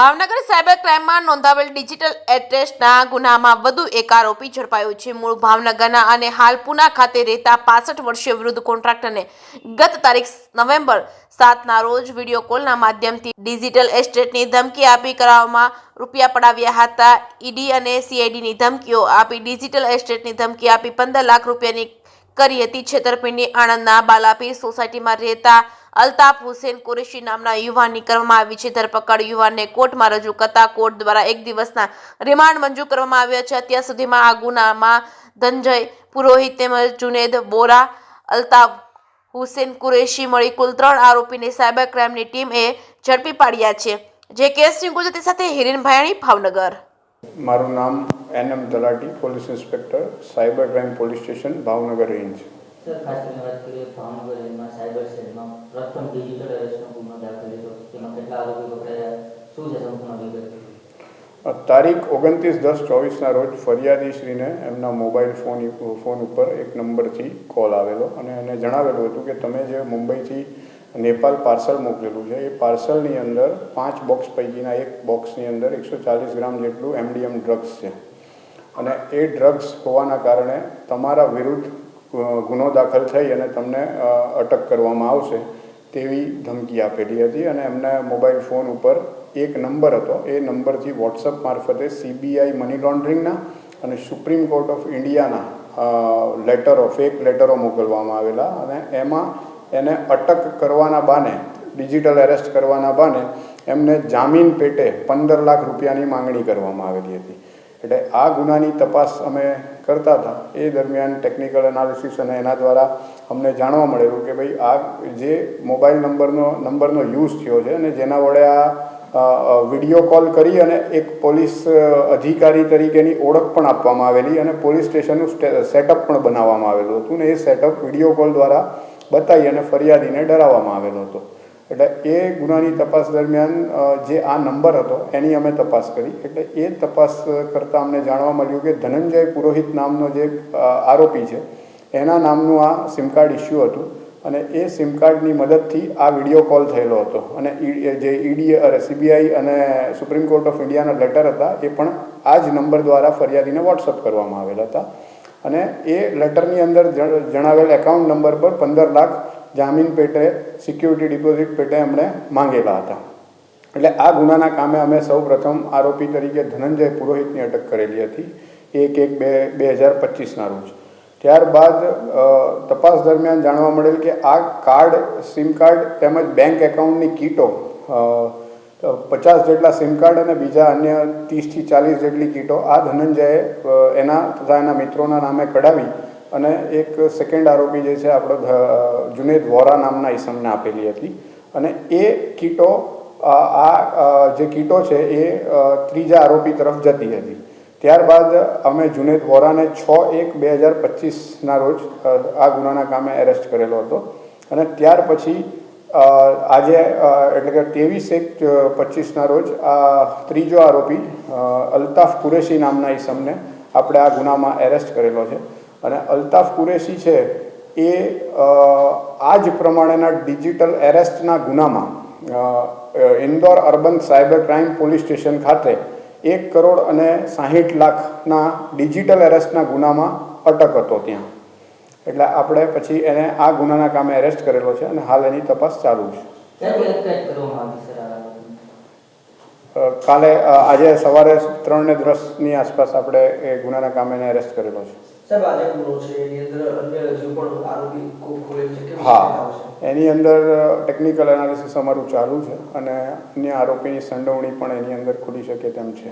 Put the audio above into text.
Bhavnagar cyber ક્રાઇમમાં નોંધાવેલ digital એરેસ્ટના ગુનામાં વધુ એક આરોપી ઝડપાયો છે. મૂળ ભાવનગરના અને હાલ પુના ખાતે રહેતા 65 વર્ષીય વૃદ્ધ કોન્ટ્રાક્ટરને ગત તારીખ નવેમ્બર 7ના રોજ વિડીયો કોલના માધ્યમથી ડિજિટલ એસ્ટેટની ધમકી આપી કરારમાં રૂપિયા પડાવ્યા હતા. ઈડી અને સીઆઈડીની ધમકીઓ આપી ડિજિટલ એસ્ટેટની ધમકી આપી 15 લાખ રૂપિયાની કરી હતી છેતરપિંડી. આણંદના બાલાપીર સોસાયટીમાં રહેતા અલ્તાફ હુસેન કુરેશી નામના યુવાનની કરવામાં આવી છે ધરપકડ. યુવાનને કોર્ટમાં રજૂ કરતા કોર્ટ દ્વારા 1 દિવસના રિમાન્ડ મંજૂર કરવામાં આવ્યા છે. અત્યાર સુધીમાં આ ગુનામાં ધનંજય પુરોહિત તેમજ જુનેદ બોરા, અલ્તાફ હુસેન કુરેશી મળી કુલ 3 આરોપીને સાયબર ક્રાઇમની ટીમે ઝડપી પાડ્યા છે. જે કેસની ગુજરાતી સાથે હિરેન ભાયાણી, ભાવનગર. મારું નામ એનએમ તલાટી, police inspector, cyber crime police station, Bhavnagar range. Sir, ખાસ કરીને વાત કરીએ ભાવનગર રેન્જમાં સાયબર સેલમાં પ્રથમ ડિજિટલ એરેસ્ટનો ગુનો દાખલ થયો, તેમાં કેટલા આરોપી પકડાયા, શું છે સંપૂર્ણ વિગત? તારીખ 29/10/24ના રોજ ફરિયાદીશ્રીને એમના મોબાઈલ ફોન ઉપર એક નંબરથી કોલ આવેલો અને એને જણાવેલું હતું કે તમે જે મુંબઈથી નેપાલ પાર્સલ મોકલેલું છે એ પાર્સલની અંદર 5 બોક્સ પૈકીના એક બોક્સની અંદર 140 ગ્રામ જેટલું MDM ડ્રગ્સ છે અને એ ડ્રગ્સ હોવાના કારણે તમારા વિરુદ્ધ ગુનો દાખલ થઈ અને તમને અટક કરવામાં આવશે તેવી ધમકી આપેલી હતી. અને એમને મોબાઈલ ફોન ઉપર એક નંબર હતો, એ નંબરથી વોટ્સઅપ મારફતે CBI મની લોન્ડરિંગના અને સુપ્રીમ કોર્ટ ઓફ ઇન્ડિયાના ફેક લેટરો મોકલવામાં આવેલા અને એમાં એને અટક કરવાના બહાને, ડિજિટલ એરેસ્ટ કરવાના બહાને એમને જામીન પેટે 15 લાખ રૂપિયાની માંગણી કરવામાં આવેલી હતી. એટલે આ ગુનાની તપાસ અમે કરતા હતા એ દરમિયાન ટેકનિકલ એનાલિસિસ અને એના દ્વારા અમને જાણવા મળેલું કે ભાઈ આ જે મોબાઈલ નંબરનો યુઝ થયો છે અને જેના વડે આ વિડીયો કોલ કરી અને એક પોલીસ અધિકારી તરીકેની ઓળખ પણ આપવામાં આવેલી અને પોલીસ સ્ટેશનનું સેટઅપ પણ બનાવવામાં આવેલું હતું ને એ સેટઅપ વિડીયો કોલ દ્વારા બતાવી અને ફરિયાદીને ડરાવવામાં આવેલો હતો. એટલે એ ગુનાની તપાસ દરમિયાન જે આ નંબર હતો એની અમે તપાસ કરી. એટલે એ તપાસ કરતાં અમને જાણવા મળ્યું કે ધનંજય પુરોહિત નામનો જે આરોપી છે એના નામનું આ સિમ કાર્ડ ઇસ્યુ હતું અને એ સિમ કાર્ડની મદદથી આ વિડીયો કોલ થયેલો હતો અને જે CBI અને સુપ્રીમ કોર્ટ ઓફ ઇન્ડિયાના લેટર હતા એ પણ આ જ નંબર દ્વારા ફરિયાદીને વોટ્સઅપ કરવામાં આવેલા હતા અને એ લેટરની અંદર જણાવેલ એકાઉન્ટ નંબર પર 15 લાખ જામીન પેટે, સિક્યુરિટી ડિપોઝિટ પેટે એમણે માંગેલા હતા. એટલે આ ગુનાના કામે અમે સૌ પ્રથમ આરોપી તરીકે ધનંજય પુરોહિતની અટક કરેલી હતી 1/1/2025ના રોજ. ત્યારબાદ તપાસ દરમિયાન જાણવા મળેલ કે આ કાર્ડ, સિમ કાર્ડ તેમજ બેંક એકાઉન્ટની કીટો 50 જેટલા સિમ કાર્ડ અને બીજા અન્ય 30થી 40 જેટલી કીટો આ ધનંજયે એના તથા એના મિત્રોના નામે કઢાવી અને એક સેકન્ડ આરોપી જે છે આપણો જુનેદ વોરા નામના ઈસમને આપેલી હતી અને એ કીટો જે કીટો છે એ ત્રીજા આરોપી તરફ જતી હતી. ત્યારબાદ અમે જુનેદ વોરાને 6/1/2025ના રોજ આ ગુનાના કામે એરેસ્ટ કરેલો હતો અને ત્યાર પછી આજે એટલે કે 23/1/25ના રોજ આ ત્રીજો આરોપી અલ્તાફ કુરેશી નામના ઈસમને આપણે આ ગુનામાં એરેસ્ટ કરેલો છે. અને અલ્તાફ કુરેશી છે એ આ જ પ્રમાણેના ડિજિટલ એરેસ્ટના ગુનામાં Indore urban cyber crime police station ખાતે 1,60,60,00,000ના ડિજિટલ એરેસ્ટના ગુનામાં અટક હતો ત્યાં. એટલે આપણે પછી એને આ ગુનાના કામે એરેસ્ટ કરેલો છે અને હાલ એની તપાસ ચાલુ છે. કાલે આજે સવારે 3:10ની આસપાસ આપણે એ ગુનાના કામે એને એરેસ્ટ કરેલો છે. હા, એની અંદર ટેકનિકલ એનાલિસિસ અમારું ચાલુ છે અને અન્ય આરોપીની સંડોવણી પણ એની અંદર ખુલી શકે તેમ છે.